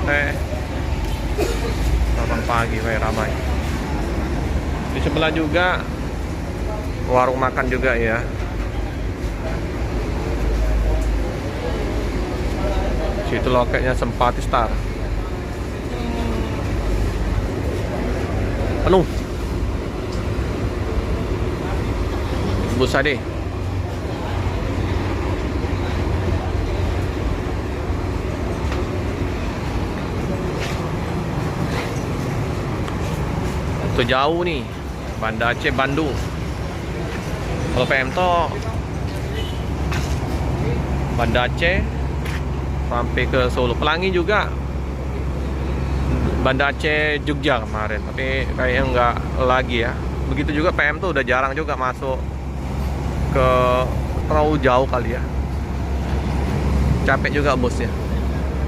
sampai 8 pagi, ramai. Di sebelah juga warung makan juga ya. Situ loketnya Sempati Star. Penuh. Busa deh. Itu jauh nih, Banda Aceh Bandung. Kalau PM to Banda Aceh sampai ke Solo. Pelangi juga Banda Aceh Jogja kemarin, tapi kayaknya nggak lagi ya. Begitu juga PM tuh udah jarang juga masuk ke, terlalu jauh kali ya. Capek juga bosnya.